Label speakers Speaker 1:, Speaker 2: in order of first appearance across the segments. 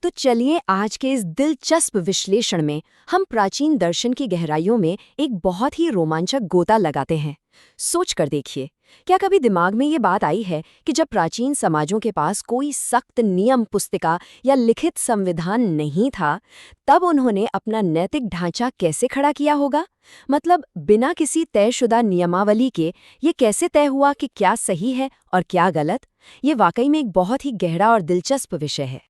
Speaker 1: तो चलिए आज के इस दिलचस्प विश्लेषण में हम प्राचीन दर्शन की गहराइयों में एक बहुत ही रोमांचक गोता लगाते हैं। सोच कर देखिए, क्या कभी दिमाग में ये बात आई है कि जब प्राचीन समाजों के पास कोई सख्त नियम पुस्तिका या लिखित संविधान नहीं था, तब उन्होंने अपना नैतिक ढांचा कैसे खड़ा किया होगा? मतलब बिना किसी तयशुदा नियमावली के ये कैसे तय हुआ कि क्या सही है और क्या गलत? ये वाकई में एक बहुत ही गहरा और दिलचस्प विषय है।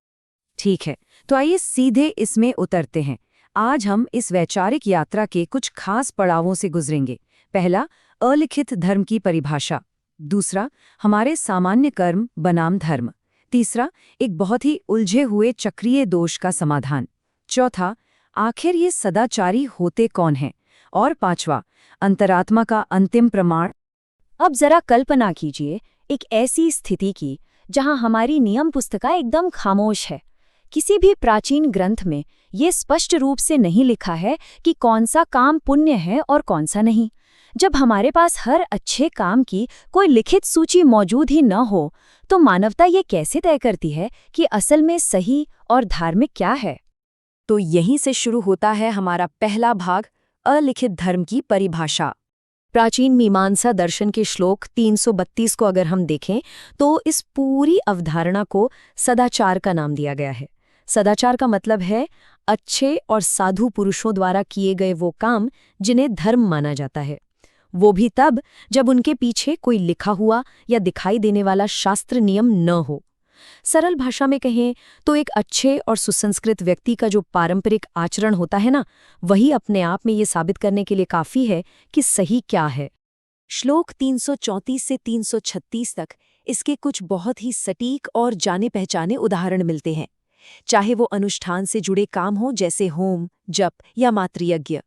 Speaker 2: ठीक है, तो आइए सीधे इसमें उतरते हैं। आज हम इस वैचारिक यात्रा के कुछ खास पड़ावों से गुजरेंगे। पहला, अलिखित धर्म की परिभाषा। दूसरा, हमारे सामान्य कर्म बनाम धर्म। तीसरा, एक बहुत ही उलझे हुए चक्रीय दोष का समाधान। चौथा, आखिर ये सदाचारी होते कौन हैं? और पांचवा, अंतरात्मा का अंतिम प्रमाण।
Speaker 1: अब जरा कल्पना कीजिए एक ऐसी स्थिति की जहां हमारी नियम पुस्तिका एकदम खामोश है। किसी भी प्राचीन ग्रंथ में ये स्पष्ट रूप से नहीं लिखा है कि कौन सा काम पुण्य है और कौन सा नहीं। जब हमारे पास हर अच्छे काम की कोई लिखित सूची मौजूद ही न हो, तो मानवता ये कैसे तय करती है कि असल में सही और धार्मिक क्या है?
Speaker 2: तो यहीं से शुरू होता है हमारा पहला भाग, अलिखित धर्म की परिभाषा।
Speaker 1: प्राचीन मीमांसा दर्शन के श्लोक 332 को अगर हम देखें तो इस पूरी अवधारणा को सदाचार का नाम दिया गया है। सदाचार का मतलब है अच्छे और साधु पुरुषों द्वारा किए गए वो काम जिन्हें धर्म माना जाता है, वो भी तब जब उनके पीछे कोई लिखा हुआ या दिखाई देने वाला शास्त्र नियम न हो। सरल भाषा में कहें तो एक अच्छे और सुसंस्कृत व्यक्ति का जो पारंपरिक आचरण होता है ना, वही अपने आप में ये साबित करने के लिए काफी है कि सही क्या है। श्लोक 334 से 336 तक इसके कुछ बहुत ही सटीक और जाने पहचाने उदाहरण मिलते हैं। चाहे वो अनुष्ठान से जुड़े काम हो जैसे होम, जप या मातृयज्ञ,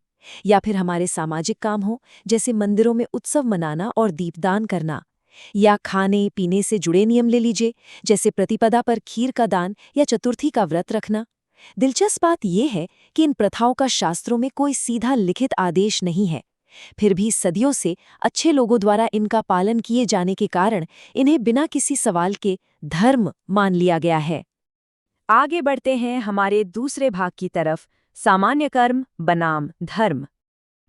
Speaker 1: या फिर हमारे सामाजिक काम हो जैसे मंदिरों में उत्सव मनाना और दीपदान करना, या खाने पीने से जुड़े नियम ले लीजिए जैसे प्रतिपदा पर खीर का दान या चतुर्थी का व्रत रखना। दिलचस्प बात यह है कि इन प्रथाओं का शास्त्रों में कोई सीधा लिखित आदेश नहीं है, फिर भी सदियों से अच्छे लोगों द्वारा इनका पालन किए जाने के कारण इन्हें बिना किसी सवाल के धर्म मान लिया गया है।
Speaker 2: आगे बढ़ते हैं हमारे दूसरे भाग की तरफ, सामान्य कर्म बनाम धर्म।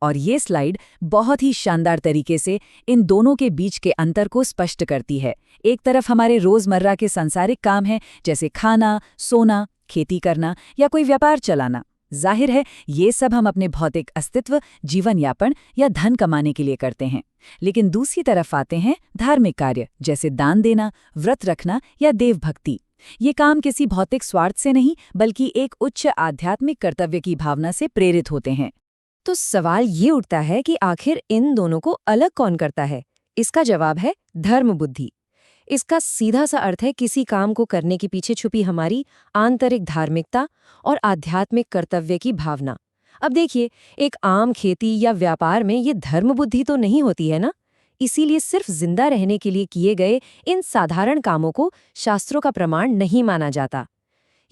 Speaker 2: और ये स्लाइड बहुत ही शानदार तरीके से इन दोनों के बीच के अंतर को स्पष्ट करती है। एक तरफ हमारे रोजमर्रा के सांसारिक काम हैं जैसे खाना, सोना, खेती करना या कोई व्यापार चलाना। जाहिर है ये सब हम अपने भौतिक अस्तित्व, जीवन यापन या धन कमाने के लिए करते हैं। लेकिन दूसरी तरफ आते हैं धार्मिक कार्य जैसे दान देना, व्रत रखना या देवभक्ति। ये काम किसी भौतिक स्वार्थ से नहीं बल्कि एक उच्च आध्यात्मिक कर्तव्य की भावना से प्रेरित होते हैं।
Speaker 1: तो सवाल ये उठता है कि आखिर इन दोनों को अलग कौन करता है? इसका जवाब है धर्म बुद्धि। इसका सीधा सा अर्थ है किसी काम को करने के पीछे छुपी हमारी आंतरिक धार्मिकता और आध्यात्मिक कर्तव्य की भावना। अब देखिए, एक आम खेती या व्यापार में ये धर्म बुद्धि तो नहीं होती है ना, इसीलिए सिर्फ जिंदा रहने के लिए किए गए इन साधारण कामों को शास्त्रों का प्रमाण नहीं माना जाता।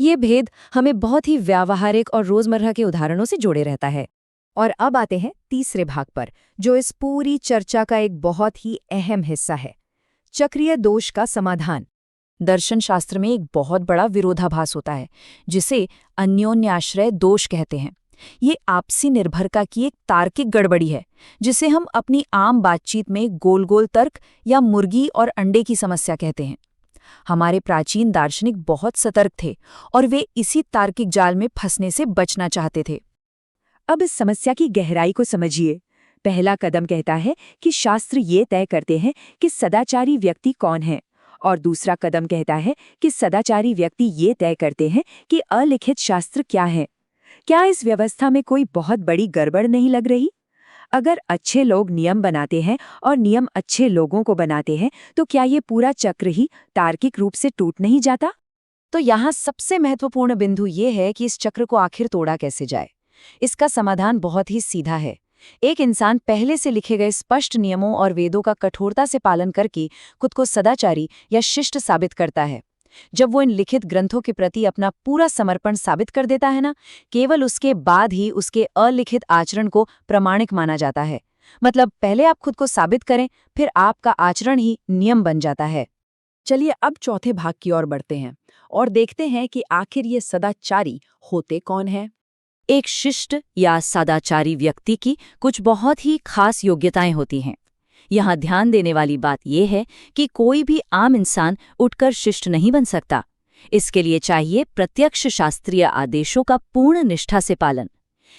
Speaker 1: ये भेद हमें बहुत ही व्यावहारिक और रोजमर्रा के उदाहरणों से जोड़े रहता है। और अब आते हैं तीसरे भाग पर, जो इस पूरी चर्चा का एक बहुत ही अहम हिस्सा है, चक्रीय दोष का समाधान। दर्शन शास्त्र में एक बहुत बड़ा विरोधाभास होता है जिसे अन्योन्याश्रय दोष कहते हैं। ये आपसी निर्भरता की एक तार्किक गड़बड़ी है जिसे हम अपनी आम बातचीत में गोल गोल तर्क या मुर्गी और अंडे की समस्या कहते हैं। हमारे प्राचीन दार्शनिक बहुत सतर्क थे और वे इसी तार्किक जाल में फंसने से बचना चाहते थे। अब इस समस्या की गहराई को समझिए। पहला कदम कहता है कि शास्त्र ये तय करते हैं कि सदाचारी व्यक्ति कौन है, और दूसरा कदम कहता है कि सदाचारी व्यक्ति ये तय करते हैं कि अलिखित शास्त्र क्या है। क्या इस व्यवस्था में कोई बहुत बड़ी गड़बड़ नहीं लग रही? अगर अच्छे लोग नियम बनाते हैं और नियम अच्छे लोगों को बनाते हैं, तो क्या ये पूरा चक्र ही तार्किक रूप से टूट नहीं जाता? तो यहाँ सबसे महत्वपूर्ण बिंदु ये है कि इस चक्र को आखिर तोड़ा कैसे जाए। इसका समाधान बहुत ही सीधा है। एक इंसान पहले से लिखे गए स्पष्ट नियमों और वेदों का कठोरता से पालन करके खुद को सदाचारी या शिष्ट साबित करता है। जब वो इन लिखित ग्रंथों के प्रति अपना पूरा समर्पण साबित कर देता है ना, केवल उसके बाद ही उसके अलिखित आचरण को प्रामाणिक माना जाता है। मतलब पहले आप खुद को साबित करें, फिर आपका आचरण ही नियम बन जाता है।
Speaker 2: चलिए अब चौथे भाग की ओर बढ़ते हैं और देखते हैं कि आखिर ये सदाचारी होते कौन हैं।
Speaker 3: एक शिष्ट या सदाचारी व्यक्ति की कुछ बहुत ही खास योग्यताएं होती हैं। यहाँ ध्यान देने वाली बात यह है कि कोई भी आम इंसान उठकर शिष्ट नहीं बन सकता। इसके लिए चाहिए प्रत्यक्ष शास्त्रीय आदेशों का पूर्ण निष्ठा से पालन।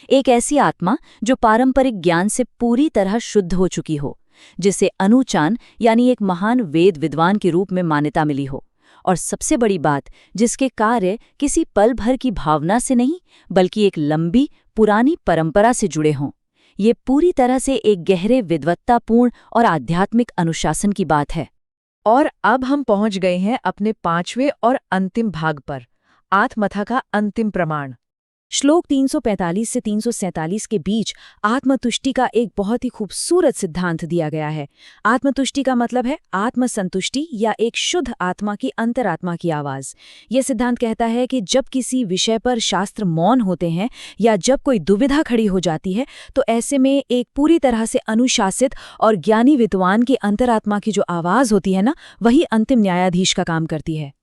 Speaker 3: एक ऐसी आत्मा जो पारंपरिक ज्ञान से पूरी तरह शुद्ध हो चुकी हो, जिसे अनुचान यानी एक महान वेद विद्वान के रूप में मान्यता मिली हो, और सबसे बड़ी बात, जिसके कार्य किसी पल भर की भावना से नहीं बल्कि एक लंबी पुरानी परंपरा से जुड़े हों। ये पूरी तरह से एक गहरे विद्वत्तापूर्ण और आध्यात्मिक अनुशासन की बात है।
Speaker 2: और अब हम पहुंच गए हैं अपने पांचवें और अंतिम भाग पर, आत्मकथा का अंतिम प्रमाण।
Speaker 1: श्लोक 345 से 347 के बीच आत्मतुष्टि का एक बहुत ही खूबसूरत सिद्धांत दिया गया है। आत्मतुष्टि का मतलब है आत्मसंतुष्टि या एक शुद्ध आत्मा की अंतरात्मा की आवाज। यह सिद्धांत कहता है कि जब किसी विषय पर शास्त्र मौन होते हैं या जब कोई दुविधा खड़ी हो जाती है, तो ऐसे में एक पूरी तरह से अनुशासित और ज्ञानी विद्वान की अंतरात्मा की जो आवाज होती है ना, वही अंतिम न्यायाधीश का काम करती है।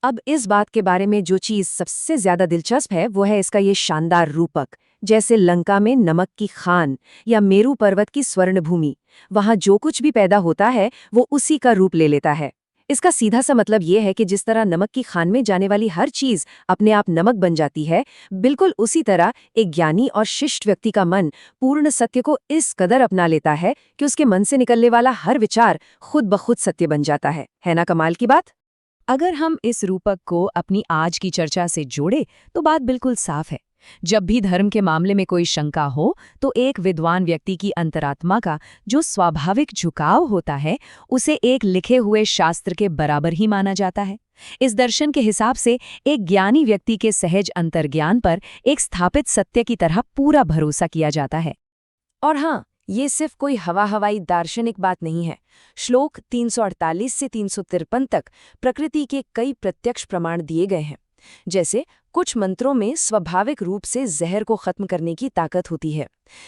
Speaker 1: अब इस बात के बारे में जो चीज़ सबसे ज्यादा दिलचस्प है वो है इसका ये शानदार रूपक। जैसे लंका में नमक की खान या मेरू पर्वत की स्वर्णभूमि, वहां जो कुछ भी पैदा होता है वो उसी का रूप ले लेता है। इसका सीधा सा मतलब ये है कि जिस तरह नमक की खान में जाने वाली हर चीज अपने आप नमक बन जाती है, बिल्कुल उसी तरह एक ज्ञानी और शिष्ट व्यक्ति का मन पूर्ण सत्य को इस कदर अपना लेता है कि उसके मन से निकलने वाला हर विचार खुद ब खुद सत्य बन जाता है ना कमाल की बात?
Speaker 2: अगर हम इस रूपक को अपनी आज की चर्चा से जोड़े तो बात बिल्कुल साफ है। जब भी धर्म के मामले में कोई शंका हो तो एक विद्वान व्यक्ति की अंतरात्मा का जो स्वाभाविक झुकाव होता है, उसे एक लिखे हुए शास्त्र के बराबर ही माना जाता है। इस दर्शन के हिसाब से एक ज्ञानी व्यक्ति के सहज अंतर्ज्ञान पर एक स्थापित सत्य की तरह पूरा भरोसा किया जाता है।
Speaker 1: और हाँ, ये सिर्फ कोई हवाई दार्शनिक बात नहीं है। श्लोक 348 से 353 तक प्रकृति के कई प्रत्यक्ष प्रमाण दिए गए हैं। जैसे कुछ मंत्रों में स्वाभाविक रूप से जहर को खत्म करने की ताकत होती है,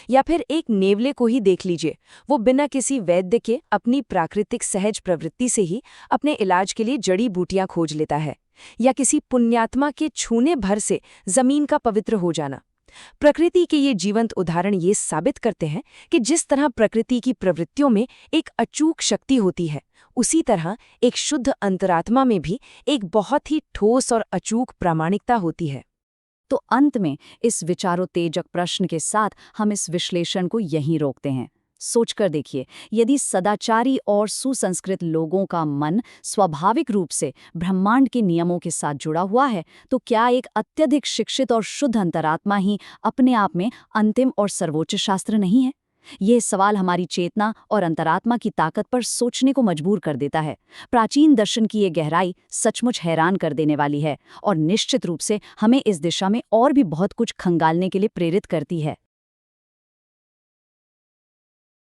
Speaker 1: या फिर एक नेवले को ही देख लीजिए, वो बिना किसी वैद्य के अपनी प्राकृतिक सहज प्रवृत्ति से ही अपने इलाज के लिए जड़ी बूटियां खोज लेता है, या किसी पुण्यात्मा के छूने भर से जमीन का पवित्र हो जाना। प्रकृति के ये जीवंत उदाहरण ये साबित करते हैं कि जिस तरह प्रकृति की प्रवृत्तियों में एक अचूक शक्ति होती है, उसी तरह एक शुद्ध अंतरात्मा में भी एक बहुत ही ठोस और अचूक प्रामाणिकता होती है।
Speaker 3: तो अंत में इस विचारोत्तेजक प्रश्न के साथ हम इस विश्लेषण को यहीं रोकते हैं। सोचकर देखिए, यदि सदाचारी और सुसंस्कृत लोगों का मन स्वाभाविक रूप से ब्रह्मांड के नियमों के साथ जुड़ा हुआ है, तो क्या एक अत्यधिक शिक्षित और शुद्ध अंतरात्मा ही अपने आप में अंतिम और सर्वोच्च शास्त्र नहीं है? यह सवाल हमारी चेतना और अंतरात्मा की ताकत पर सोचने को मजबूर कर देता है। प्राचीन दर्शन की ये गहराई सचमुच हैरान कर देने वाली है और निश्चित रूप से हमें इस दिशा में और भी बहुत कुछ खंगालने के लिए प्रेरित करती है।